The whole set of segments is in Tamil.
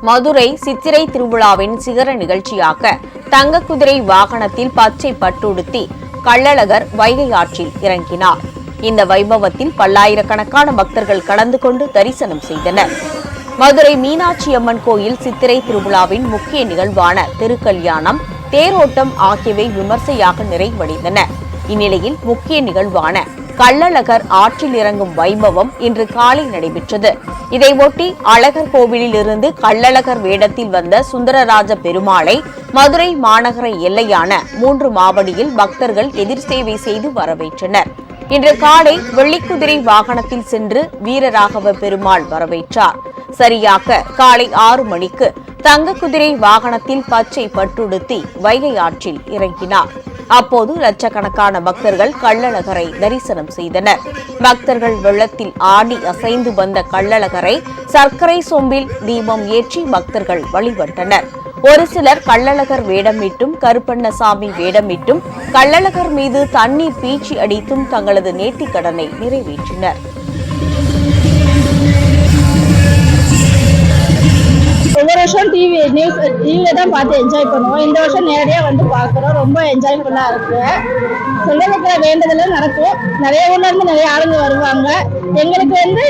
மதுரை சித்திரை திருவிழாவின் சிகர நிகழ்ச்சியாக தங்க குதிரை வாகனத்தில் பச்சை பட்டுடுத்தி கள்ளழகர் வைகை ஆற்றில் இறங்கினார். இந்த வைபவத்தில் பல்லாயிரக்கணக்கான பக்தர்கள் கலந்து கொண்டு தரிசனம் செய்தனர். மதுரை மீனாட்சி அம்மன் கோயில் சித்திரை திருவிழாவின் முக்கிய நிகழ்வான திருக்கல்யாணம், தேரோட்டம் ஆகியவை விமர்சையாக நிறைவடைந்தன. இந்நிலையில் முக்கிய நிகழ்வான கள்ளழகர் ஆற்றில் இறங்கும் வைபவம் இன்று காலை நடைபெற்றது. இதையொட்டி அழகர் கோவிலில் இருந்து கள்ளழகர் வேடத்தில் வந்த சுந்தரராஜ பெருமாளை மதுரை மாநகர எல்லையான 3 மாவடியில் பக்தர்கள் எதிர் சேவை செய்து வரவேற்றனர். இன்று காலை வெள்ளிக்குதிரை வாகனத்தில் சென்று வீரராகவ பெருமாள் வரவேற்றார். சரியாக காலை 6 மணிக்கு தங்க குதிரை வாகனத்தில் பச்சை பட்டுடுத்தி வைகை ஆற்றில் இறங்கினார். அப்போது லட்சக்கணக்கான பக்தர்கள் கள்ளழகரை தரிசனம் செய்தனர். பக்தர்கள் வெள்ளத்தில் ஆடி அசைந்து வந்த கள்ளழகரை சர்க்கரை சொம்பில் தீபம் ஏற்றி பக்தர்கள் வழிபட்டனர். ஒரு சிலர் கள்ளழகர் வேடமிட்டும், கருப்பண்ணசாமி வேடமிட்டும், கள்ளழகர் மீது தண்ணீர் பீச்சி அடித்தும் தங்களது நேர்த்திக்கடனை நிறைவேற்றினர். ஒவ்வொரு வருஷம் டிவியில தான் பார்த்து என்ஜாய் பண்ணுவோம். இந்த வருஷம் நேரடியாக வந்து பார்க்குறோம். ரொம்ப என்ஜாய்ஃபுல்லா இருக்கு. சொல்ல வேண்டதுல நடக்கும். நிறைய ஊர்ல இருந்து நிறைய ஆளுங்க வருவாங்க. எங்களுக்கு வந்து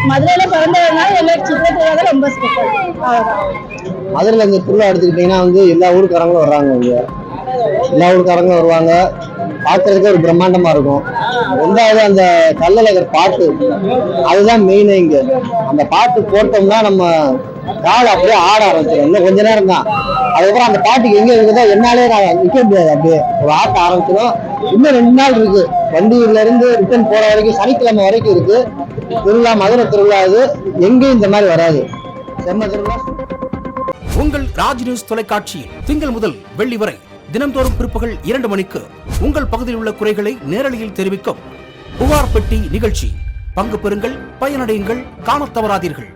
மதுரையில பிறந்ததுனால எங்களுக்கு சித்திரை திருவிழா ரொம்ப ஸ்பெஷல். மதுரையில் இந்த திருவிழா எடுத்துக்கிட்டீங்கன்னா எல்லா ஊருக்காரங்களும் வர்றாங்க. எல்லா ஊருக்காரங்களும் வருவாங்க. பார்க்கறதுக்கு ஒரு பிரம்மாண்டமா இருக்கும். ரெண்டாவது அந்த கள்ளழகர் பாட்டு, அதுதான் மெயின். இங்க அந்த பாட்டு போட்டோம்னா நம்ம கால் அப்படியே ஆட ஆரம்பிச்சிடும். இன்னும் கொஞ்ச நேரம் தான். அதுக்கப்புறம் அந்த பாட்டுக்கு எங்க இருக்குதோ என்னாலே நான் நிற்க முடியாது. அப்படியே ஒரு ஆட்ட ஆரம்பிச்சிடும். இன்னும் 2 நாள் இருக்கு. வண்டியில இருந்து ரிட்டர்ன் போற வரைக்கும், சனிக்கிழமை வரைக்கும் இருக்கு திருவிழா. மதுரை திருவிழா இது எங்கேயும் இந்த மாதிரி வராது. செம்ம திருவிழா. உங்கள் ராஜ் நியூஸ் தொலைக்காட்சியில் திங்கள் முதல் வெள்ளி வரை தினந்தோறும் பிற்பகல் 2 மணிக்கு உங்கள் பகுதியில் உள்ள குறைகளை நேரலையில் தெரிவிக்கும் புகார் பெட்டி நிகழ்ச்சி. பங்கு பெறுங்கள், பயனடையுங்கள், காணத் தவறாதீர்கள்.